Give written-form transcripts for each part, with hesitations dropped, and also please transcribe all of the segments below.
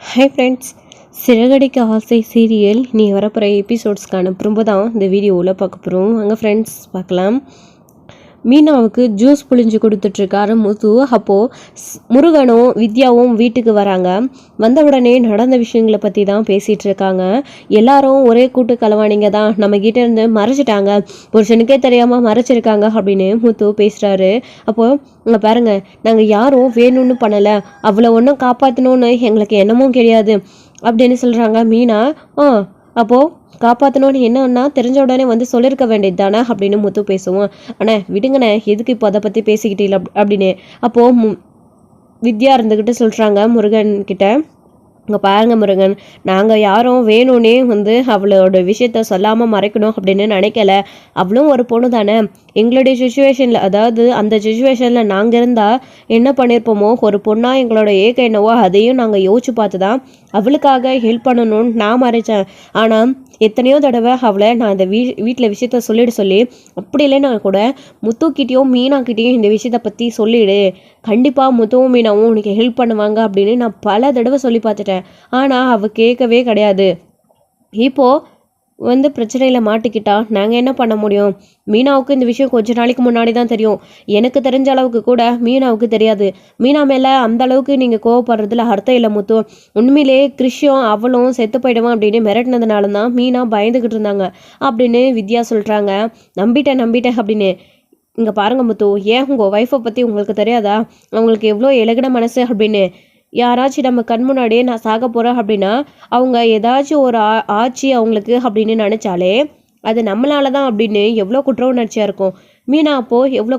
Hi friends, Siragadikka ஆசை serial நீ வரப்போகிற எபிசோட்ஸ்க்கான ப்ரொம்போ தான் இந்த வீடியோவில் பார்க்க போகிறோம். அங்கே ஃப்ரெண்ட்ஸ் பார்க்கலாம். மீனாவுக்கு ஜூஸ் புழிஞ்சு கொடுத்துட்ருக்காரு முத்து. அப்போது முருகனும் வித்யாவும் வீட்டுக்கு வராங்க. வந்த உடனே நடந்த விஷயங்களை பற்றி தான் பேசிகிட்டு இருக்காங்க. எல்லாரும் ஒரே கூட்டு கலவானிங்க தான், நம்மக்கிட்ட இருந்து மறைச்சிட்டாங்க, புருஷனுக்கே தெரியாமல் மறைச்சிருக்காங்க அப்படின்னு முத்து பேசுகிறாரு. அப்போது இங்கே பாருங்கள், நாங்கள் யாரும் வேணும்னு பண்ணலை, அவ்வளோ ஒன்றும் காப்பாற்றணும்னு எங்களுக்கு என்னமும் கிடையாது அப்படின்னு சொல்கிறாங்க. மீனா அப்போது காப்பாற்றணும்னு என்னன்னா தெரிஞ்ச உடனே வந்து சொல்லியிருக்க வேண்டியது தானே அப்படின்னு முத்து பேசுவோம். அண்ணே விடுங்கண்ணே, எதுக்கு இப்போ அதை பற்றி பேசிக்கிட்டீங்களா அப்படின்னு. அப்போது வித்யா இருந்துக்கிட்டு சொல்கிறாங்க முருகன் கிட்ட, இங்கே பாருங்க முருகன், நாங்கள் யாரும் வேணும்னே வந்து அவளோட விஷயத்த சொல்லாமல் மறைக்கணும் அப்படின்னு நினைக்கல. அவளும் ஒரு பொண்ணு தானே, எங்களுடைய சுச்சுவேஷனில், அதாவது அந்த சுச்சுவேஷனில் நாங்கள் இருந்தால் என்ன பண்ணியிருப்போமோ, ஒரு பொண்ணாக எங்களோட ஏக்க என்னவோ அதையும் நாங்கள் யோசிச்சு பார்த்து தான் அவளுக்காக ஹெல்ப் பண்ணணும்னு நான் மறைச்சேன். ஆனால் எத்தனையோ தடவை அவளை நான் இந்த வீட்டில் விஷயத்த சொல்லி அப்படி இல்லைன்னா கூட முத்துக்கிட்டேயும் மீனாக்கிட்டேயும் இந்த விஷயத்தை பற்றி சொல்லிடு, கண்டிப்பாக முத்துவும் மீனாவும் உனக்கு ஹெல்ப் பண்ணுவாங்க அப்படின்னு நான் பல தடவை சொல்லி பார்த்துட்டேன். ஆனால் அவள் கேட்கவே கிடையாது. இப்போது வந்து பிரச்சனையில் மாட்டிக்கிட்டா நாங்கள் என்ன பண்ண முடியும்? மீனாவுக்கு இந்த விஷயம் கொஞ்ச நாளைக்கு முன்னாடி தான் தெரியும். எனக்கு தெரிஞ்ச அளவுக்கு கூட மீனாவுக்கு தெரியாது. மீனா மேலே அந்த அளவுக்கு நீங்கள் கோவப்படுறதுல அர்த்தம் இல்லை முத்து. உண்மையிலே கிருஷ்யம் அவளும் செத்து போயிடுவான் அப்படின்னு மிரட்டினதுனால தான் மீனா பயந்துக்கிட்டு இருந்தாங்க அப்படின்னு வித்யா சொல்கிறாங்க. நம்பிட்டேன் அப்படின்னு. இங்கே பாருங்க முத்து, ஏன் உங்கள் ஒய்ஃபை பற்றி உங்களுக்கு தெரியாதா? அவங்களுக்கு எவ்வளோ இலகின மனசு அப்படின்னு. யாராச்சும் நம்ம கண் முன்னாடியே நான் சாக போகிறேன் அப்படின்னா அவங்க ஏதாச்சும் ஒரு ஆட்சி அவங்களுக்கு அப்படின்னு நினச்சாலே அது நம்மளால தான் அப்படின்னு எவ்வளோ குற்ற உணர்ச்சியாக இருக்கும். மீனா அப்போது எவ்வளோ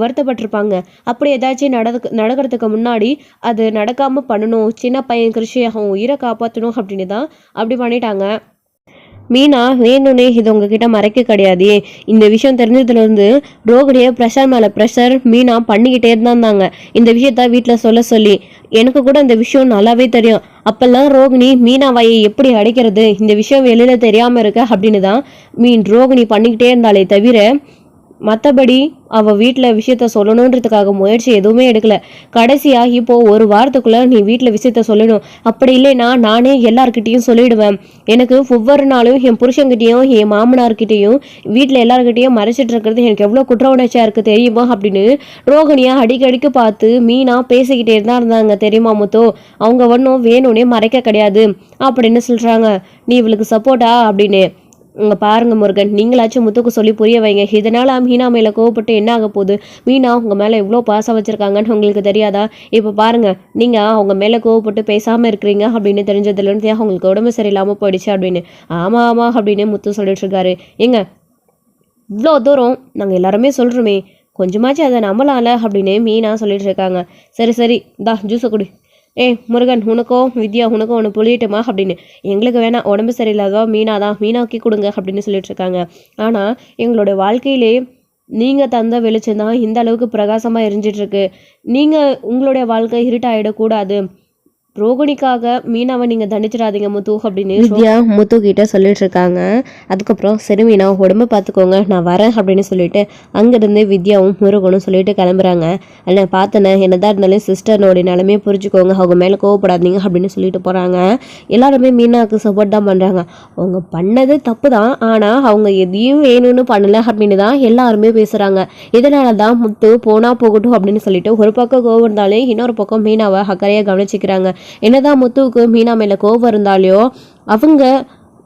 வருத்தப்பட்டிருப்பாங்க. அப்படி ஏதாச்சும் நடக்கிறதுக்கு முன்னாடி அது நடக்காமல் பண்ணணும், சின்ன பையன் கிருஷி அவன் உயிரை காப்பாற்றணும் அப்படின்னு தான் அப்படி பண்ணிட்டாங்க. மீனா வேணும்னே இது உங்ககிட்ட மறைக்க கிடையாது. இந்த விஷயம் தெரிஞ்சதுலேருந்து ரோகிணியை ப்ரெஷர் மேலே ப்ரெஷர் மீனா பண்ணிக்கிட்டே இருந்தாங்க இந்த விஷயத்த வீட்டில் சொல்லி. எனக்கு கூட இந்த விஷயம் நல்லாவே தெரியும். அப்பெல்லாம் ரோகிணி மீனா வாயை எப்படி அடைக்கிறது, இந்த விஷயம் வெளியில் தெரியாமல் இருக்க அப்படின்னு தான் ரோகிணி பண்ணிக்கிட்டே இருந்தாலே தவிர மற்றபடி அவள் வீட்டில் விஷயத்த சொல்லணுன்றதுக்காக முயற்சி எதுவுமே எடுக்கல. கடைசியாக இப்போது ஒரு வாரத்துக்குள்ளே நீ வீட்டில் விஷயத்த சொல்லணும், அப்படி இல்லைன்னா நானே எல்லாருக்கிட்டேயும் சொல்லிவிடுவேன். எனக்கு ஒவ்வொரு நாளும் என் புருஷன்கிட்டையும் என் மாமனார்கிட்டையும் வீட்டில் எல்லாருக்கிட்டையும் மறைச்சிட்டு இருக்கிறது எனக்கு எவ்வளோ குற்ற உணர்ச்சியாக இருக்குது தெரியுமா அப்படின்னு ரோகிணியை அடிக்கடிக்கு பார்த்து மீனா பேசிக்கிட்டே தான் இருந்தாங்க. தெரியுமா முத்தோ, அவங்க ஒன்றும் வேணும்னே மறைக்க கிடையாது அப்படின்னு சொல்கிறாங்க. நீ இவளுக்கு சப்போர்ட்டா அப்படின்னு. இங்கே பாருங்கள் முருகன், நீங்களாச்சும் முத்துக்கு சொல்லி புரிய வைங்க. இதனால் மீனா மேலே கோவப்பட்டு என்ன ஆக போகுது? மீனா உங்கள் மேலே எவ்வளோ பாசம் வச்சுருக்காங்கன்னு உங்களுக்கு தெரியாதா? இப்போ பாருங்கள், நீங்கள் அவங்க மேலே கோவப்பட்டு பேசாமல் இருக்கிறீங்க அப்படின்னு தெரிஞ்சதுலேருந்து அவங்களுக்கு உடம்பு சரியில்லாமல் போயிடுச்சு அப்படின்னு. ஆமாம் அப்படின்னு முத்து சொல்லிட்டு இருக்காரு. ஏங்க இவ்வளோ தூரம் நாங்கள் எல்லாருமே சொல்கிறோமே, கொஞ்சமாச்சும் அதை நம்பலாம்ல அப்படின்னு மீனா சொல்லிட்டு இருக்காங்க. சரி இந்தா ஜூஸை குடி. முருகன், உனக்கும் வித்யா உனக்கும் ஒன்று புளியட்டுமா அப்படின்னு. எங்களுக்கு வேணாம், உடம்பு சரியில்லாதோ மீனாக்கி கொடுங்க அப்படின்னு சொல்லிட்டு இருக்காங்க. ஆனால் எங்களோட வாழ்க்கையிலே நீங்கள் தந்த வெளிச்சம் தான் இந்த அளவுக்கு பிரகாசமாக எரிஞ்சிட்ருக்கு. நீங்கள் உங்களுடைய வாழ்க்கை இருட்டாயிடக்கூடாது. ரோகிணிக்காக மீனாவை நீங்கள் தண்டிச்சிடாதீங்க முத்து அப்படின்னு வித்யா முத்து கிட்ட சொல்லிட்டு இருக்காங்க. அதுக்கப்புறம் சரி மீனா உடம்பு பார்த்துக்கோங்க, நான் வரேன் அப்படின்னு சொல்லிட்டு அங்கேருந்து வித்யாவும் முருகனும் சொல்லிட்டு கிளம்புறாங்க. அல்ல பார்த்தனே, என்னதான் இருந்தாலும் சிஸ்டர்னோட நிலமே புரிஞ்சுக்கோங்க, அவங்க மேலே கோவப்படாதீங்க அப்படின்னு சொல்லிட்டு போகிறாங்க. எல்லாருமே மீனாவுக்கு சப்போர்ட் தான் பண்ணுறாங்க. அவங்க பண்ணது தப்பு தான், ஆனால் அவங்க எதையும் வேணும்னு பண்ணலை அப்படின்னு தான் எல்லாருமே பேசுகிறாங்க. இதனால தான் முத்து போனால் போகட்டும் அப்படின்னு சொல்லிட்டு ஒரு பக்கம் கோவம் இருந்தாலே இன்னொரு பக்கம் மீனாவை அக்கறையாக கவனிச்சிக்கிறாங்க. என்னதான் முத்துவுக்கு மீனா மேல கோவம் இருந்தாலையோ அவங்க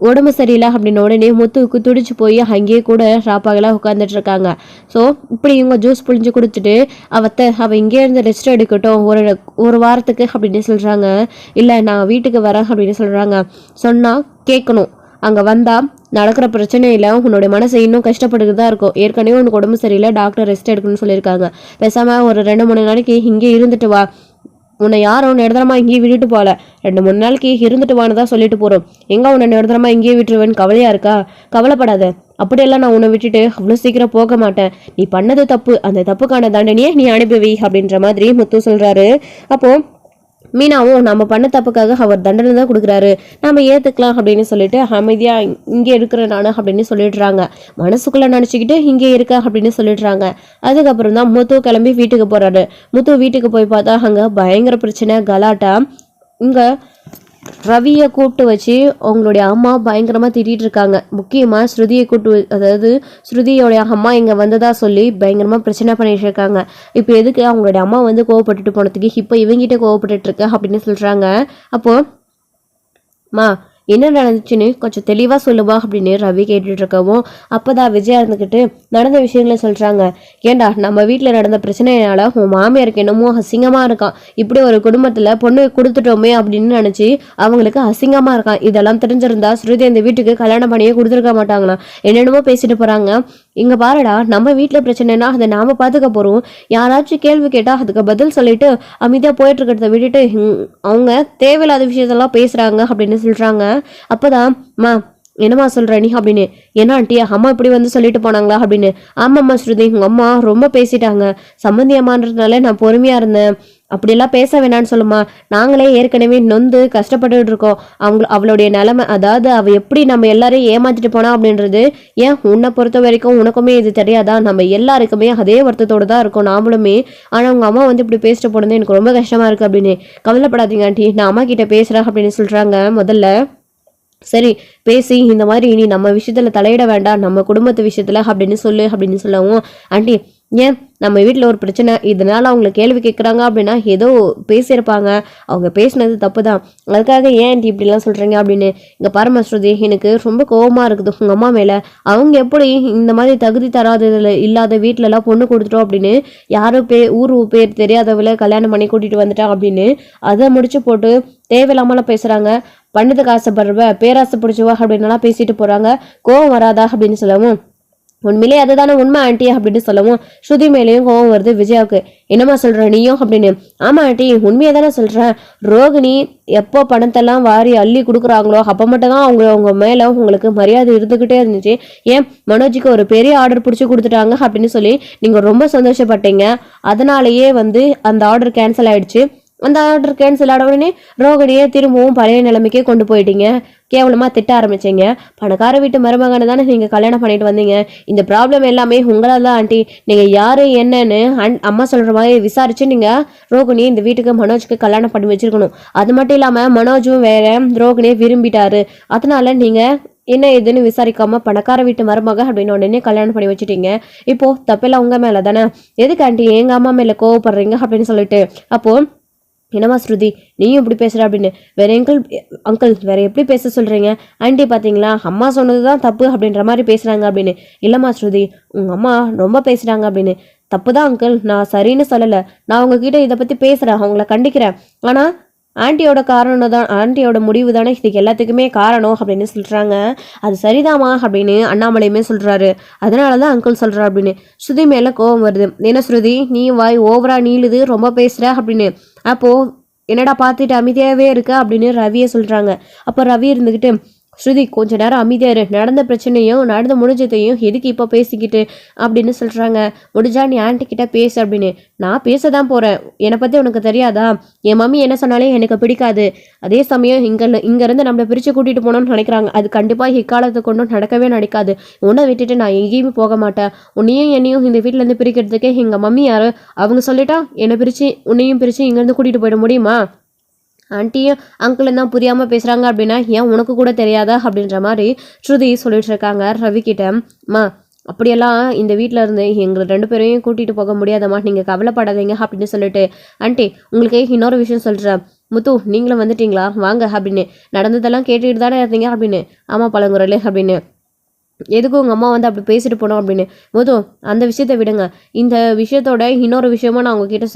உடம்பு சரியில்லை அப்படின்னு உடனே முத்துவுக்கு துடிச்சு போய் அங்கேயே கூட ராப்பாகலாம் உட்காந்துட்டு இருக்காங்க. ஸோ இப்படி இவங்க ஜூஸ் புழிஞ்சு கொடுத்துட்டு அவள் இங்கே இருந்து ரெஸ்ட் எடுக்கட்டும் ஒரு வாரத்துக்கு அப்படின்னு சொல்கிறாங்க. இல்லை நான் வீட்டுக்கு வரேன் அப்படின்னு சொல்கிறாங்க. சொன்னால் கேட்கணும். அங்கே வந்தால் நடக்கிற பிரச்சனையில் உன்னோட மனசை இன்னும் கஷ்டப்பட்டுட்டு தான் இருக்கும். ஏற்கனவே உனக்கு உடம்பு சரியில்லை, டாக்டர் ரெஸ்ட் எடுக்கணும்னு சொல்லியிருக்காங்க. பேசாமல் ஒரு 2-3 நாளைக்கு இங்கே இருந்துட்டு வா. உன்னை யாரும் நிரந்தரமாக இங்கேயே விட்டுட்டு போகல, 2-3 நாளைக்கு இருந்துட்டு வான்னு தான் சொல்லிட்டு போகிறோம். எங்கே உன்னை நிரந்தரமாக இங்கேயே விட்டுருவேன்னு கவலையாக இருக்கா? கவலைப்படாத, அப்படியெல்லாம் நான் உன்னை விட்டுட்டு அவ்வளோ சீக்கிரம் போக மாட்டேன். நீ பண்ணது தப்பு, அந்த தப்புக்கான தண்டனையே நீ அனுப்பி அப்படின்ற மாதிரி முத்து சொல்கிறாரு. அப்போது மீனாவும் நம்ம பண்ண தப்புக்காக அவர் தண்டனை தான் கொடுக்குறாரு, நம்ம ஏற்றுக்கலாம் அப்படின்னு சொல்லிட்டு அமைதியாக இங்கே இருக்கிற நானு அப்படின்னு சொல்லிடுறாங்க. மனசுக்குள்ளே நினச்சிக்கிட்டு இங்கே இருக்க அப்படின்னு சொல்லிடுறாங்க. அதுக்கப்புறம் தான் முத்து கிளம்பி வீட்டுக்கு போகிறாரு. முத்து வீட்டுக்கு போய் பார்த்தா அங்கே பயங்கர பிரச்சனை, கலாட்டா. இங்கே ரவியை கூப்பிட்டு வச்சு அவங்களுடைய அம்மா பயங்கரமாக திட்டிகிட்டு இருக்காங்க. முக்கியமாக ஸ்ருதியை அதாவது ஸ்ருதியோடைய அம்மா இங்கே வந்ததா சொல்லி பயங்கரமாக பிரச்சனை பண்ணிட்டு இருக்காங்க. இப்போ எதுக்கு அவங்களுடைய அம்மா வந்து கோவப்பட்டுட்டு போனதுக்கு இப்போ இவங்கிட்ட கோவப்பட்டுட்டு இருக்க அப்படின்னு சொல்கிறாங்க. அப்போது மா என்ன நடந்துச்சுன்னு கொஞ்சம் தெளிவாக சொல்லுவா அப்படின்னு ரவி கேட்டுட்டு இருக்கவும் அப்போதான் விஜயா இருந்துக்கிட்டு நடந்த விஷயங்களை சொல்கிறாங்க. ஏண்டா நம்ம வீட்டில் நடந்த பிரச்சனையினால உன் மாமியாருக்கு என்னமோ அசிங்கமாக இருக்கான், இப்படி ஒரு குடும்பத்தில் பொண்ணு கொடுத்துட்டோமே அப்படின்னு நினச்சி அவங்களுக்கு அசிங்கமாக இருக்கான். இதெல்லாம் தெரிஞ்சிருந்தா ஸ்ருதி அந்த வீட்டுக்கு கல்யாணம் பண்ணியே கொடுத்துருக்க மாட்டாங்களா, என்னென்னமோ பேசிட்டு போகிறாங்க. இங்கே பாருடா, நம்ம வீட்டில் பிரச்சனைனா அதை நாம் பார்த்துக்க போகிறோம், யாராச்சும் கேள்வி கேட்டால் அதுக்கு பதில் சொல்லிட்டு அமைதியாக போயிட்டு இருக்கிறத விட்டுட்டு அவங்க தேவையில்லாத விஷயத்தெல்லாம் பேசுகிறாங்க அப்படின்னு சொல்கிறாங்க. அப்போதான் மா என்னம்மா சொல்கிற நீ அப்படின்னு, என்ன ஆண்டி அம்மா இப்படி வந்து சொல்லிட்டு போனாங்களா அப்படின்னு. ஆமாம்மா ஸ்ருதி, உங்கள் அம்மா ரொம்ப பேசிட்டாங்க, சம்மந்தி அம்மான்றதுனால நான் பொறுமையாக இருந்தேன், அப்படியெல்லாம் பேச வேணான்னு சொல்லுமா, நாங்களே ஏற்கனவே நொந்து கஷ்டப்பட்டுட்டு இருக்கோம், அவளுடைய நிலைமை, அதாவது அவள் எப்படி நம்ம எல்லாரையும் ஏமாத்திட்டு போனா அப்படின்றது, ஏன் உன்னை பொறுத்த வரைக்கும் உனக்குமே இது தெரியாதா, நம்ம எல்லாருக்குமே அதே வருத்தத்தோடு தான் இருக்கும் நாமளுமே, ஆனால் உங்கள் அம்மா வந்து இப்படி பேசிட்டு போனது எனக்கு ரொம்ப கஷ்டமாக இருக்குது அப்படின்னு. கவலைப்படாதீங்க ஆண்டி, நான் அம்மா கிட்ட பேசுகிறேன் அப்படின்னு சொல்கிறாங்க. முதல்ல சரி பேசி இந்த மாதிரி இனி நம்ம விஷயத்துல தலையிட வேண்டாம், நம்ம குடும்பத்து விஷயத்துல அப்படின்னு சொல்லவும் ஆண்டி ஏன் நம்ம வீட்டில் ஒரு பிரச்சனை, இதனால அவங்க கேள்வி கேட்குறாங்க அப்படின்னா ஏதோ பேசியிருப்பாங்க, அவங்க பேசினது தப்பு தான், அதுக்காக ஏன் ஆண்டி இப்படிலாம் சொல்கிறீங்க அப்படின்னு. இங்கே பாருமா ஸ்ருதி, எனக்கு ரொம்ப கோபமாக இருக்குது உங்கள் அம்மா மேலே, அவங்க எப்படி இந்த மாதிரி தகுதி தராததில் இல்லாத வீட்டிலலாம் பொண்ணு கொடுத்துட்டோம் அப்படின்னு யாரோ ஊர் பேர் தெரியாதவளை கல்யாணம் பண்ணி கூட்டிகிட்டு வந்துட்டான் அப்படின்னு அதை முடிச்சு போட்டு தேவையில்லாமலாம் பேசுகிறாங்க. பண்ணதுக்கு ஆசைப்படுறவ பேராசை பிடிச்சவா அப்படின்னுலாம் பேசிட்டு போகிறாங்க, கோவம் வராதா அப்படின்னு சொல்லவும் உண்மையிலே அதுதானே உண்மை ஆண்டி அப்படின்னு சொல்லவும் ஸ்ருதி மேலேயும் கோவம் வருது விஜயாவுக்கு. என்னம்மா சொல்ற நீயும் அப்படின்னு. ஆமா ஆண்டி, உண்மையை தானே சொல்றேன், ரோகிணி எப்போ பணத்தெல்லாம் வாரி அள்ளி கொடுக்குறாங்களோ அப்போ மட்டும் தான் அவங்க மேலே உங்களுக்கு மரியாதை இருந்துக்கிட்டே இருந்துச்சு. ஏன் மனோஜுக்கு ஒரு பெரிய ஆர்டர் பிடிச்சி கொடுத்துட்டாங்க அப்படின்னு சொல்லி நீங்கள் ரொம்ப சந்தோஷப்பட்டீங்க, அதனாலேயே வந்து அந்த ஆர்டர் கேன்சல் ஆயிடுச்சு. அந்த ஆர்டர் கேன்சல் ஆன உடனே ரோகிணியை திரும்பவும் பழைய நிலைமைக்கே கொண்டு போயிட்டீங்க, கேவலமாக திட்ட ஆரம்பிச்சிங்க. பணக்கார வீட்டு மருமகனை தானே நீங்கள் கல்யாணம் பண்ணிட்டு வந்தீங்க, இந்த ப்ராப்ளம் எல்லாமே உங்களால் தான் ஆண்டி, நீங்கள் யார் என்னன்னு அம்மா சொல்கிற மாதிரி விசாரித்து நீங்கள் ரோகிணியை இந்த வீட்டுக்கு மனோஜுக்கு கல்யாணம் பண்ணி வச்சுருக்கணும். அது மட்டும் இல்லாமல் மனோஜும் வேற ரோகிணியை விரும்பிட்டாரு, அதனால நீங்கள் என்ன ஏதுன்னு விசாரிக்காம பணக்கார வீட்டு மருமக அப்படின்னு உடனே கல்யாணம் பண்ணி வச்சுட்டீங்க. இப்போ தப்பெல்லாம் உங்கள் மேலே தானே, எதுக்கு ஆண்டி எங்கள் அம்மா மேலே கோவப்படுறீங்க அப்படின்னு சொல்லிட்டு. அப்போது என்னம்மா ஸ்ருதி நீயும் இப்படி பேசுகிற அப்படின்னு. வேற அங்கிள் வேற எப்படி பேச சொல்கிறீங்க ஆண்டி, பார்த்தீங்களா அம்மா சொன்னது தான் தப்பு அப்படின்ற மாதிரி பேசுகிறாங்க அப்படின்னு. இல்லைம்மா ஸ்ருதி, உங்கள் அம்மா ரொம்ப பேசுகிறாங்க அப்படின்னு. தப்பு தான் அங்கிள், நான் சரின்னு சொல்லலை, நான் உங்ககிட்ட இதை பற்றி பேசுகிறேன், அவங்கள கண்டிக்கிறேன், ஆனால் ஆண்டியோட காரணம் தான், ஆண்டியோட முடிவு தானே இதுக்கு எல்லாத்துக்குமே காரணம் அப்படின்னு சொல்கிறாங்க. அது சரிதாமா அப்படின்னு அண்ணாமலையுமே சொல்கிறாரு. அதனால தான் அங்கிள் சொல்கிறார் அப்படின்னு. ஸ்ருதி மேலே கோவம் வருது. என்ன ஸ்ருதி, நீ வாய் ஓவரா நீளுது, ரொம்ப பேசுகிற அப்படின்னு. அப்போது என்னடா பார்த்துட்டு அமைதியாகவே இருக்க அப்படின்னு ரவியை சொல்கிறாங்க. அப்போ ரவி இருந்துக்கிட்டு ஸ்ருதி கொஞ்ச நேரம் அமைதியாக இரு, நடந்த பிரச்சனையும் நடந்து முடிஞ்சதையும் எதுக்கு இப்போ பேசிக்கிட்டு அப்படின்னு சொல்கிறாங்க. முடிஞ்சா நீ ஆண்டி கிட்ட பேசு அப்படின்னு. நான் பேச தான் போகிறேன், என்னை பற்றி உனக்கு தெரியாதா, என் மம்மி என்ன சொன்னாலே எனக்கு பிடிக்காது, அதே சமயம் இங்கேருந்து நம்மளை பிரித்து கூட்டிகிட்டு போகணும்னு நினைக்கிறாங்க, அது கண்டிப்பாக இக்காலத்துக்கு கொண்டும் நடக்கவே நடக்காது, உன்னை விட்டுட்டு நான் எங்கேயுமே போக மாட்டேன், உன்னையும் என்னையும் இந்த வீட்டிலேருந்து பிரிக்கிறதுக்கே எங்கள் மம்மி யார், அவங்க சொல்லிட்டா என்னை பிரித்து உன்னையும் பிரித்து இங்கேருந்து கூட்டிகிட்டு போயிட முடியுமா, ஆண்டியும் அங்கிளும் தான் புரியாமல் பேசுகிறாங்க அப்படின்னா ஏன் உனக்கு கூட தெரியாதா அப்படின்ற மாதிரி ஸ்ருதி சொல்லிட்டு இருக்காங்க ரவி கிட்ட. மா அப்படியெல்லாம் இந்த வீட்டில் இருந்து எங்களை 2 பேரையும் கூட்டிகிட்டு போக முடியாதம்மா, நீங்கள் கவலைப்படாதீங்க அப்படின்னு சொல்லிட்டு. ஆண்டி உங்களுக்கு இன்னொரு விஷயம் சொல்கிறேன், முத்து நீங்களும் வந்துட்டீங்களா வாங்க அப்படின்னு. நடந்ததெல்லாம் கேட்டுக்கிட்டு தானே இருந்தீங்க அப்படின்னு. ஆமாம் பழங்குறலே அப்படின்னு. எதுக்கும் உங்கள் அம்மா வந்து அப்படி பேசிட்டு போனோம் அப்படின்னு. மொதல் அந்த விஷயத்த விடுங்க, இந்த விஷயத்தோட இன்னொரு விஷயமா நான் உங்ககிட்ட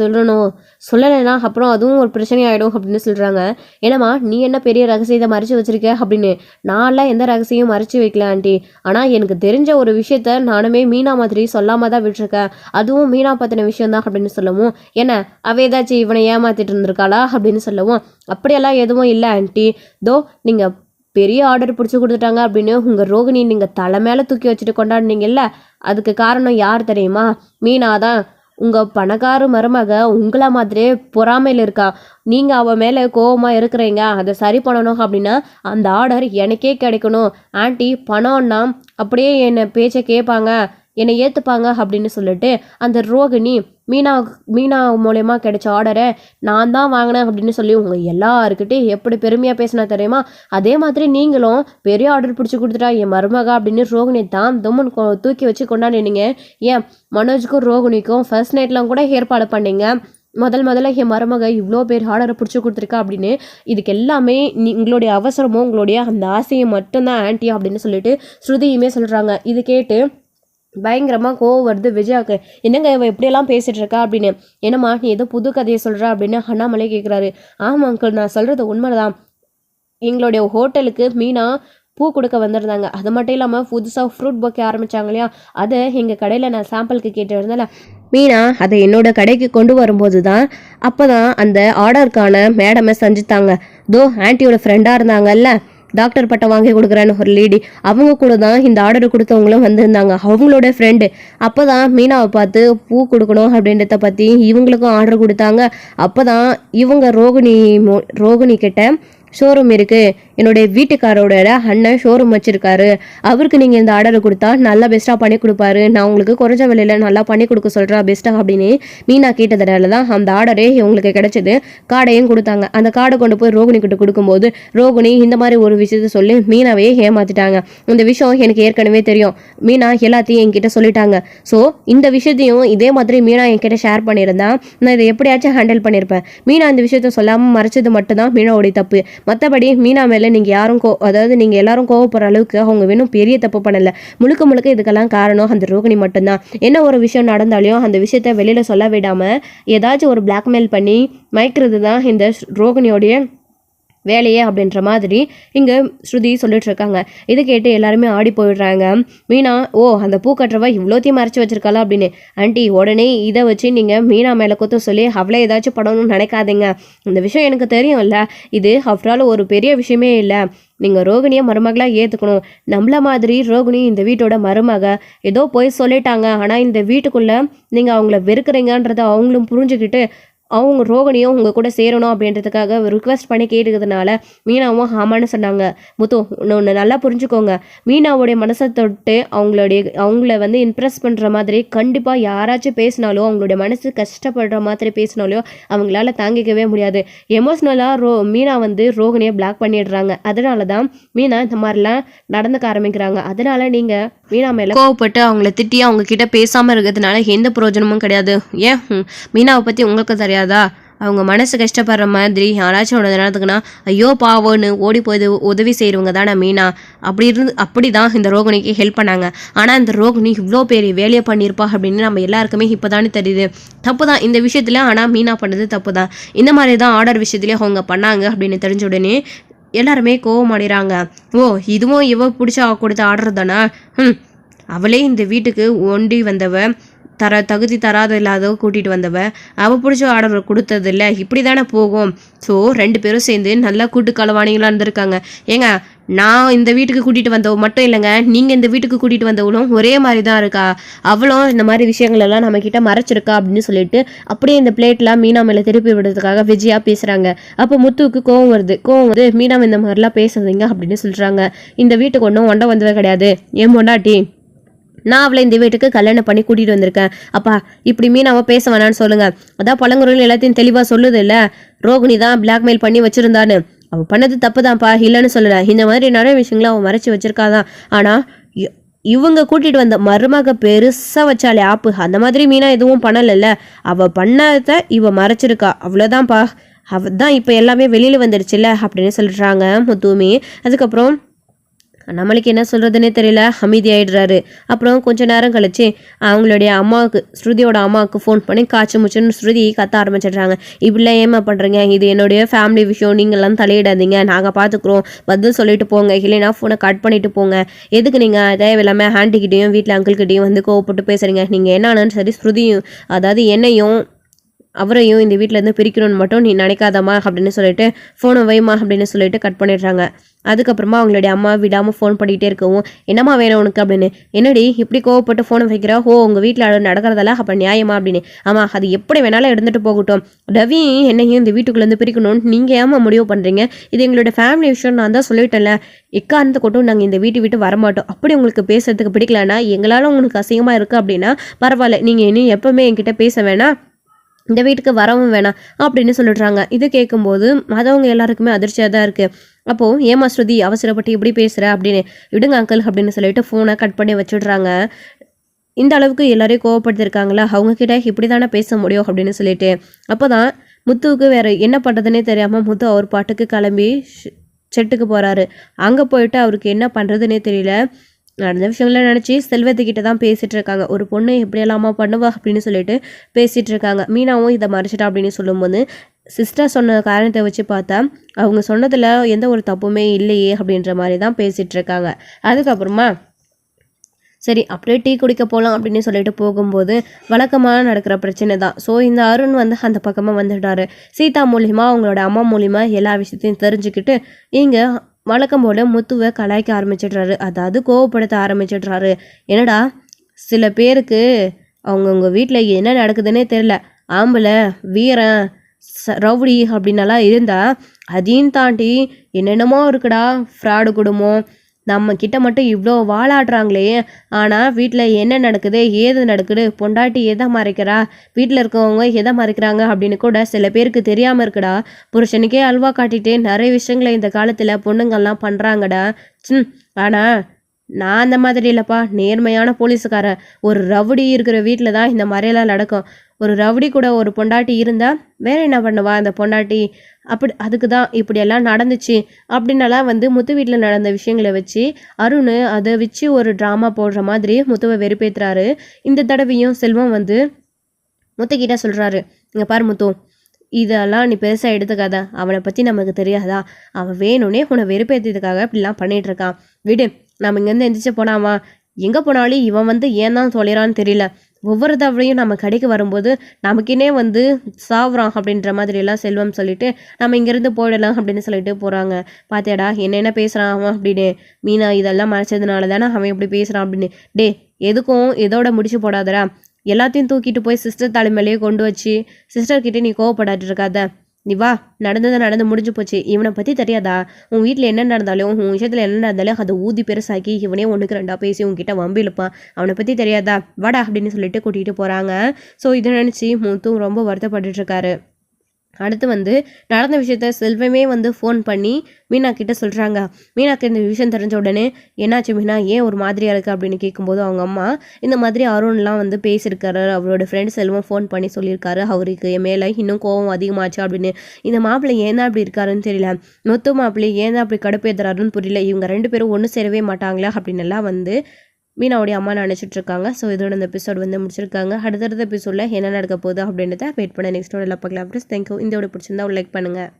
சொல்லலைன்னா அப்புறம் அதுவும் ஒரு பிரச்சனை ஆகிடும் அப்படின்னு சொல்கிறாங்க. ஏன்னாம்மா நீ என்ன பெரிய ரகசியத்தை மறைச்சி வச்சிருக்க அப்படின்னு. நான்லாம் எந்த ரகசியம் மறைச்சி வைக்கல ஆண்டி, ஆனால் எனக்கு தெரிஞ்ச ஒரு விஷயத்த நானுமே மீனா மாதிரி சொல்லாமல் தான் விட்டுருக்கேன், அதுவும் மீனா பற்றின விஷயம்தான் அப்படின்னு சொல்லவும், என்ன அவ ஏதாச்சும் இவனை ஏமாத்திட்டு இருந்திருக்காளா அப்படின்னு சொல்லவும், அப்படியெல்லாம் எதுவும் இல்லை ஆண்டி, தோ நீங்கள் பெரிய ஆர்டர் பிடிச்சி கொடுத்துட்டாங்க அப்படின்னு உங்கள் ரோகிணி நீங்கள் தலை மேலே தூக்கி வச்சுட்டு கொண்டாடினீங்கல்ல, அதுக்கு காரணம் யார் தெரியுமா, மீனா தான். உங்கள் பணக்கார மருமக உங்களை மாதிரியே பொறாமையில் இருக்கா, நீங்கள் அவள் மேலே கோபமாக இருக்கிறீங்க, அதை சரி பண்ணணும் அப்படின்னா அந்த ஆர்டர் எனக்கே கிடைக்கணும் ஆண்டி, பணம்னா அப்படியே என்னை பேச்சை கேட்பாங்க, என்னை ஏற்றுப்பாங்க அப்படின்னு சொல்லிட்டு அந்த ரோகிணி மீனா மூலயமா கிடைச்ச ஆர்டரை நான் தான் வாங்கினேன் அப்படின்னு சொல்லி உங்கள் எல்லாருக்கிட்டையும் எப்படி பெருமையாக பேசினா தெரியுமா? அதே மாதிரி நீங்களும் பெரிய ஆர்டர் பிடிச்சி கொடுத்துட்டா என் மருமகா அப்படின்னு ரோகிணி தான் தும்முன் தூக்கி வச்சு கொண்டாடினீங்க. ஏன் மனோஜுக்கும் ரோகிணிக்கும் ஃபர்ஸ்ட் நைட்லாம் கூட ஏற்பாடு பண்ணீங்க. முதல்ல என் மருமக இவ்வளோ பேர் ஆர்டரை பிடிச்சி கொடுத்துருக்கா அப்படின்னு. இதுக்கு எல்லாமே உங்களுடைய அவசரமும் உங்களுடைய அந்த ஆசையை மட்டும்தான் ஆன்ட்டி அப்படின்னு சொல்லிட்டு ஸ்ருதியுமே சொல்கிறாங்க. இது கேட்டு பயங்கரமாக கோவம் வருது விஜயாவுக்கு. என்னங்க இவன் எப்படியெல்லாம் பேசிகிட்டு இருக்கா அப்படின்னு. என்னம்மா நீ ஏதோ புது கதையை சொல்கிற அப்படின்னு அண்ணாமலை கேட்குறாரு. ஆமாம் அங்கிள், நான் சொல்கிறது உண்மைதான். எங்களுடைய ஹோட்டலுக்கு மீனா பூ கொடுக்க வந்திருந்தாங்க. அது மட்டும் இல்லாமல் புதுசாக ஃப்ரூட் பொக்கே ஆரம்பித்தாங்க இல்லையா, அதை எங்கள் கடையில் நான் சாம்பிளுக்கு கேட்டு இருந்தேன்ல, மீனா அதை என்னோட கடைக்கு கொண்டு வரும்போது தான் அப்போ தான் அந்த ஆர்டருக்கான மேடமை செஞ்சுட்டாங்க. தோ ஆன்ட்டியோட ஃப்ரெண்டாக இருந்தாங்கல்ல, டாக்டர் பட்டம் வாங்கி கொடுக்குறேன்னு ஒரு லேடி, அவங்க கூட தான் இந்த ஆர்டர் கொடுத்தவங்களும் வந்திருந்தாங்க. அவங்களோட ஃப்ரெண்டு அப்போ தான் மீனாவை பார்த்து பூ கொடுக்கணும் அப்படின்றத பற்றி இவங்களுக்கும் ஆர்டர் கொடுத்தாங்க. அப்போ தான் இவங்க ரோகிணி கிட்ட ஷோரூம் இருக்குது, என்னுடைய வீட்டுக்காரோட அண்ணன் ஷோரூம் வச்சுருக்காரு, அவருக்கு நீங்கள் இந்த ஆர்டரை கொடுத்தா நல்லா பெஸ்ட்டாக பண்ணி கொடுப்பாரு, நான் உங்களுக்கு குறைஞ்ச விலையில் நல்லா பண்ணி கொடுக்க சொல்கிறேன் பெஸ்ட்டாக அப்படின்னு மீனா கேட்டதுனால தான் அந்த ஆர்டரே இவங்களுக்கு கிடைச்சது. கார்டையும் கொடுத்தாங்க. அந்த கார்டை கொண்டு போய் ரோகிணி கிட்ட கொடுக்கும்போது ரோகிணி இந்த மாதிரி ஒரு விஷயத்த சொல்லி மீனாவே ஏமாற்றிட்டாங்க. இந்த விஷயம் எனக்கு ஏற்கனவே தெரியும், மீனா எல்லாத்தையும் என்கிட்ட சொல்லிட்டாங்க. ஸோ இந்த விஷயத்தையும் இதே மாதிரி மீனா என்கிட்ட ஷேர் பண்ணியிருந்தேன், நான் இதை எப்படியாச்சும் ஹேண்டில் பண்ணியிருப்பேன். மீனா இந்த விஷயத்த சொல்லாமல் மறைச்சது மட்டும்தான் மீனாவோடைய தப்பு. மற்றபடி மீனா மேலே நீங்கள் யாரும் நீங்கள் எல்லாரும் கோவப்படுற அளவுக்கு அவங்க வேணும் பெரிய தப்பு பண்ணலை. முழுக்க இதுக்கெல்லாம் காரணம் அந்த ரோகிணி மட்டும்தான். என்ன ஒரு விஷயம் நடந்தாலும் அந்த விஷயத்த வெளியில் சொல்ல விடாமல் ஏதாச்சும் ஒரு பிளாக்மெயில் பண்ணி மயக்கிறது தான் இந்த ரோகிணியோடைய வேலையே அப்படின்ற மாதிரி இங்கே ஸ்ருதி சொல்லிட்டு இருக்காங்க. இதை கேட்டு எல்லாருமே ஆடி போயிடுறாங்க. மீனா ஓ அந்த பூ கட்டுறவா இவ்வளோத்தையும் மறைச்சி வச்சிருக்காளா அப்படின்னு. ஆண்டி உடனே இதை வச்சு நீங்கள் மீனா மேலே கொத்த சொல்லி அவளை ஏதாச்சும் படணும்னு நினைக்காதீங்க. இந்த விஷயம் எனக்கு தெரியும்ல, இது அவரால் ஒரு பெரிய விஷயமே இல்லை. நீங்கள் ரோகிணியை மருமகளாக ஏற்றுக்கணும். நம்மள மாதிரி ரோகிணி இந்த வீட்டோட மருமக ஏதோ போய் சொல்லிட்டாங்க, ஆனால் இந்த வீட்டுக்குள்ளே நீங்கள் அவங்கள வெறுக்கிறீங்கன்றதை அவங்களும் புரிஞ்சுக்கிட்டு அவங்க ரோகிணியும் உங்கள் கூட சேரணும் அப்படின்றதுக்காக ரிக்வெஸ்ட் பண்ணி கேட்டுக்கிறதுனால மீனாவும் ஆமான்னு சொன்னாங்க. முத்து ஒன்று நல்லா புரிஞ்சுக்கோங்க, மீனாவுடைய மனசை தொட்டு அவங்கள வந்து இம்ப்ரெஸ் பண்ணுற மாதிரி கண்டிப்பாக யாராச்சும் பேசினாலோ அவங்களுடைய மனசு கஷ்டப்படுற மாதிரி பேசினாலோ அவங்களால தாங்கிக்கவே முடியாது. எமோஷ்னலாக மீனா வந்து ரோகிணியை பிளாக் பண்ணிடுறாங்க. அதனால தான் மீனா இந்த மாதிரிலாம் நடந்துக்க ஆரம்பிக்கிறாங்க. அதனால நீங்கள் மீனா மேலே கோவப்பட்டு அவங்கள திட்டி அவங்க கிட்ட பேசாமல் இருக்கிறதுனால எந்த பிரயோஜனமும் கிடையாது. ஏன் மீனாவை பற்றி உங்களுக்கு தெரியாது? அவங்க மனசு கஷ்டப்படுற மாதிரி யாராச்சும் ஒன்று நடந்துக்குன்னா ஐயோ பாவோன்னு ஓடி போய் உதவி செய்கிறவங்க தானே மீனா. அப்படிதான் இந்த ரோகிணிக்கு ஹெல்ப் பண்ணாங்க. ஆனால் இந்த ரோகிணி இவ்வளோ பெரிய வேலையை பண்ணியிருப்பா அப்படின்னு நம்ம எல்லாருக்குமே இப்போ தானே தெரியுது. தப்பு தான் இந்த விஷயத்தில், ஆனால் மீனா பண்ணது தப்பு தான். இந்த மாதிரி தான் ஆர்டர் விஷயத்துலேயே அவங்க பண்ணாங்க அப்படின்னு தெரிஞ்ச உடனே எல்லாருமே கோவம் அடைகிறாங்க. ஓ இதுவும் இவ பிடிச்சா கொடுத்த ஆர்டர் தானே, அவளே இந்த வீட்டுக்கு ஒண்டி வந்தவ, தகுதி தராத இல்லாதவ கூட்டிகிட்டு வந்தவ, அவள் பிடிச்ச ஆர்டர் கொடுத்ததில்ல, இப்படி தானே போகும். ஸோ 2 பேரும் சேர்ந்து நல்லா கூட்டு களவாணிகளாக இருந்திருக்காங்க. ஏங்க நான் இந்த வீட்டுக்கு கூட்டிகிட்டு வந்தவ மட்டும் இல்லைங்க, நீங்கள் இந்த வீட்டுக்கு கூட்டிகிட்டு வந்தவளும் ஒரே மாதிரி தான் இருக்கா. அவளும் இந்த மாதிரி விஷயங்களெல்லாம் நம்மக்கிட்ட மறைச்சிருக்கா அப்படின்னு சொல்லிட்டு அப்படியே இந்த பிளேட்லாம் மீனா மேலே திருப்பி விடுறதுக்காக விஜயா பேசுகிறாங்க. அப்போ முத்துவுக்கு கோவம் வருது. மீனா இந்த மாதிரிலாம் பேசுறீங்க அப்படின்னு சொல்கிறாங்க. இந்த வீட்டுக்கு ஒன்றும் ஒண்டை வந்தவே கிடையாது, என் பொண்டாட்டி, நான் அவளை இந்த வீட்டுக்கு கல்யாணம் பண்ணி கூட்டிகிட்டு வந்திருக்கேன். அப்பா இப்படி மீனாவை பேச வேணான்னு சொல்லுங்கள். அதான் பழங்குறையில் எல்லாத்தையும் தெளிவாக சொல்லுது இல்லை, ரோகிணி தான் பிளாக்மெயில் பண்ணி வச்சுருந்தான்னு. அவள் பண்ணது தப்பு தான்ப்பா, இல்லைன்னு சொல்லலை. இந்த மாதிரி நிறைய விஷயங்களை அவன் மறைச்சி வச்சிருக்காதான். ஆனால் இவங்க கூட்டிகிட்டு வந்த மருமக பெருசாக வச்சாலே ஆப்பு, அந்த மாதிரி மீனா எதுவும் பண்ணலைல்ல, அவள் பண்ணதை இவள் மறைச்சிருக்கா, அவ்வளோதான்ப்பா. அவள் தான் இப்போ எல்லாமே வெளியில் வந்துடுச்சுல்ல அப்படின்னு சொல்லிடுறாங்க முத்துவுமே. அதுக்கப்புறம் நம்மளுக்கு என்ன சொல்கிறதுனே தெரியல, அமைதியாகிடுறாரு. அப்புறம் கொஞ்சம் நேரம் கழிச்சு அவங்களுடைய அம்மாவுக்கு, ஸ்ருதியோட அம்மாவுக்கு ஃபோன் பண்ணி காய்ச்சி முச்சுன்னு ஸ்ருதி கத்த ஆரம்பிச்சிடுறாங்க. இப்படிலாம் ஏமா பண்ணுறீங்க, இது என்னுடைய ஃபேமிலி விஷயம், நீங்கள்லாம் தலையிடாதீங்க, நாங்கள் பார்த்துக்குறோம், பதில் சொல்லிட்டு போங்க, இல்லைன்னா ஃபோனை கட் பண்ணிவிட்டு போங்க. எதுக்கு நீங்கள் தேவையில்லாமல் ஆண்டிக்கிட்டையும் வீட்டில் அங்கிள்கிட்டையும் வந்து கோவப்பட்டு பேசுகிறீங்க. நீங்கள் என்னன்னு சரி ஸ்ருதியும், அதாவது என்னையும் அவரையும் இந்த வீட்டிலேருந்து பிரிக்கணும்னு மட்டும் நீ நினைக்காதம்மா அப்படின்னு சொல்லிட்டு ஃபோனை வைமா அப்படின்னு சொல்லிட்டு கட் பண்ணிடுறாங்க. அதுக்கப்புறமா அவங்களுடைய அம்மா விடாமல் ஃபோன் பண்ணிகிட்டே இருக்கவும் என்னம்மா வேணும் உனக்கு அப்படின்னு. என்னடி இப்படி கோவப்பட்டு ஃபோனை வைக்கிறா? உங்கள் வீட்டில் நடக்கிறதெல்லாம் அப்போ நியாயமா அப்படின்னு. ஆமாம், அது எப்படி வேணாலும் எடுத்துகிட்டு போகட்டும். ரவி என்னையும் இந்த வீட்டுக்குள்ளேருந்து பிரிக்கணும்னு நீங்கள் ஏமா முடிவு பண்ணுறீங்க? இது எங்களோட ஃபேமிலி விஷயம். நான் தான் சொல்லிட்டேன்ல, எக்காரணத்தை கொட்டும் நாங்கள் இந்த வீட்டை விட்டு வரமாட்டோம். அப்படி உங்களுக்கு பேசுறதுக்கு பிடிக்கலன்னா, எங்களால் உங்களுக்கு அசிங்கமாக இருக்குது அப்படின்னா பரவாயில்ல, நீங்கள் இன்னும் எப்போவுமே என்கிட்ட பேச வேணாம், இந்த வீட்டுக்கு வரவும் வேணாம் அப்படின்னு சொல்லிடுறாங்க. இது கேட்கும்போது மற்றவங்க எல்லாருக்குமே அதிர்ச்சியாக தான் இருக்குது. அப்போது ஏமா ஸ்ருதி அவசரப்பட்டு இப்படி பேசுகிற அப்படின்னு. விடுங்க அங்கிள் அப்படின்னு சொல்லிட்டு ஃபோனை கட் பண்ணி வச்சுடுறாங்க. இந்த அளவுக்கு எல்லாரையும் கோவப்படுத்திருக்காங்களா, அவங்கக்கிட்ட இப்படி தானே பேச முடியும் அப்படின்னு சொல்லிட்டு. அப்போ தான் முத்துவுக்கு வேறு என்ன பண்ணுறதுனே தெரியாமல் முத்து அவர் பாட்டுக்கு கிளம்பி செட்டுக்கு போகிறாரு. அங்கே போயிட்டு அவருக்கு என்ன பண்ணுறதுனே தெரியல. நடந்த விஷயங்கள நினச்சி செல்வத்துக்கிட்ட தான் பேசிகிட்டு இருக்காங்க. ஒரு பொண்ணு எப்படியெல்லாமா பண்ணுவா அப்படின்னு சொல்லிட்டு பேசிகிட்டு இருக்காங்க. மீனாவும் இதை மறைச்சிட்டா அப்படின்னு சொல்லும்போது சிஸ்டர் சொன்ன காரணத்தை வச்சு பார்த்தா அவங்க சொன்னதில் எந்த ஒரு தப்புமே இல்லையே அப்படின்ற மாதிரி தான் பேசிகிட்டு இருக்காங்க. அதுக்கப்புறமா சரி அப்படியே டீ குடிக்க போகலாம் அப்படின்னு சொல்லிட்டு போகும்போது வழக்கமாக நடக்கிற பிரச்சனை தான். ஸோ இந்த அருண் வந்து அந்த பக்கமாக வந்துட்டாரு. சீதா மூலிமா அவங்களோட அம்மா மூலிமா எல்லா விஷயத்தையும் தெரிஞ்சுக்கிட்டு இங்கே வழக்கம் போல் முத்துவை கலாய்க்க ஆரம்பிச்சிடுறாரு. அதாவது கோவப்படுத்த ஆரம்பிச்சிடுறாரு. என்னடா, சில பேருக்கு அவங்கவுங்க வீட்டில் என்ன நடக்குதுன்னே தெரில, ஆம்பளை வீரன் ரவுடி அப்படின்னலாம் இருந்தால் அதையும் தாண்டி என்னென்னமோ இருக்குடா, ஃப்ராடு குடும்பம், நம்ம கிட்ட மட்டும் இவ்வளோ வாழாடுறாங்களே, ஆனால் வீட்டில் என்ன நடக்குது ஏது நடக்குது, பொண்டாட்டி எதை மறைக்கிறா, வீட்டில் இருக்கவங்க எதை மறைக்கிறாங்க அப்படின்னு கூட சில பேருக்கு தெரியாமல் இருக்குடா. புருஷனுக்கே அல்வா காட்டிட்டு நிறைய விஷயங்களை இந்த காலத்தில் பொண்ணுங்கள்லாம் பண்ணுறாங்கடா. ஆனால் நான் அந்த மாதிரி இல்லைப்பா, நேர்மையான போலீஸுக்காரன். ஒரு ரவுடி இருக்கிற வீட்டில் தான் இந்த மாதிரியெல்லாம் நடக்கும். ஒரு ரவுடி கூட ஒரு பொண்டாட்டி இருந்தால் வேற என்ன பண்ணுவா அந்த பொண்டாட்டி? அப்படி அதுக்கு தான் இப்படியெல்லாம் நடந்துச்சு அப்படின்னலாம் வந்து முத்து வீட்டில் நடந்த விஷயங்களை வச்சு அருண் அதை வச்சு ஒரு ட்ராமா போடுற மாதிரி முத்துவை வெறுப்பேற்றுறாரு. இந்த தடவையும் செல்வம் வந்து முத்துக்கிட்ட சொல்கிறாரு, இங்கே பாரு முத்து, இதெல்லாம் நீ பெருசாக எடுத்துக்காத, அவனை பற்றி நமக்கு தெரியாதா, அவன் வேணும்னே உன்னை வெறுப்பேற்றதுக்காக இப்படிலாம் பண்ணிகிட்ருக்கான், விடு. நம்ம இங்கேருந்து எந்திரிச்சு போனாமா, எங்கே போனாலும் இவன் வந்து ஏன் தான் தொலைறான்னு தெரியல, ஒவ்வொரு தவறையும் நம்ம கடைக்கு வரும்போது நமக்கினே வந்து சாவுறான் அப்படின்ற மாதிரியெல்லாம் செல்வம் சொல்லிட்டு நம்ம இங்கேருந்து போயிடலாம் அப்படின்னு சொல்லிட்டு போகிறாங்க. பார்த்தேடா என்னென்ன பேசுகிறான் அவன் அப்படின்னு. மீனா இதெல்லாம் மறைச்சதுனால தானே அவன் இப்படி பேசுகிறான் அப்படின்னு. டே, எதுக்கும் இதோட முடிச்சு போடாதடா, எல்லாத்தையும் தூக்கிட்டு போய் சிஸ்டர் தலைமையிலேயே கொண்டு வச்சு சிஸ்டர்கிட்ட நீ கோவப்படாட்டு இருக்காத, நீ வா, நடந்து முடிஞ்சு போச்சு. இவனை பற்றி தெரியாதா? உன் வீட்டில் என்ன நடந்தாலும் உன் விஷயத்தில் என்ன நடந்தாலும் அதை ஊதி பெருசாக்கி இவனே ஒன்றுக்கு ரெண்டா பேசி உங்ககிட்ட வம்பு இழுப்பான், அவனை பற்றி தெரியாதா, வாடா அப்படின்னு சொல்லிட்டு கூட்டிகிட்டு போகிறாங்க. ஸோ இதை நினச்சி முத்தும் ரொம்ப வருத்தப்பட்டுருக்காரு. அடுத்து வந்து நடந்த விஷயத்த செல்வமே வந்து ஃபோன் பண்ணி மீனா கிட்ட சொல்கிறாங்க. மீனாக்கு இந்த விஷயம் தெரிஞ்ச உடனே என்னாச்சு மீனா, ஏன் ஒரு மாதிரியாக இருக்குது அப்படின்னு கேட்கும்போது அவங்க அம்மா இந்த மாதிரி அருண்லாம் வந்து பேசியிருக்காரு, அவரோட ஃப்ரெண்ட் செல்வம் ஃபோன் பண்ணி சொல்லியிருக்காரு, அவருக்கு என் மேலே இன்னும் கோவம் அதிகமாச்சு அப்படின்னு. இந்த மாப்பிள்ளை ஏன் தான் அப்படி இருக்காருன்னு தெரியல, மொத்த மாப்பிள்ளை ஏன் தான் அப்படி கடுப்பேற்றுறாருன்னு புரியல, இவங்க 2 பேரும் ஒன்று சேரவே மாட்டாங்களா அப்படின்னு எல்லாம் வந்து மீனாவுடைய அம்மா நினச்சிட்டு இருக்காங்க. ஸோ இதோட இந்த எபிசோட் வந்து முடிச்சிருக்காங்க. அடுத்தடுத்த எபிசோடில் என்ன நடக்க போகுது அப்படின்றத வெயிட் பண்ண நெக்ஸ்ட் எல்லாம் பார்க்கலாம். Please thank you. இந்த வீடியோ பிடிச்சிருந்தா ஒரு லைக் பண்ணுங்கள்.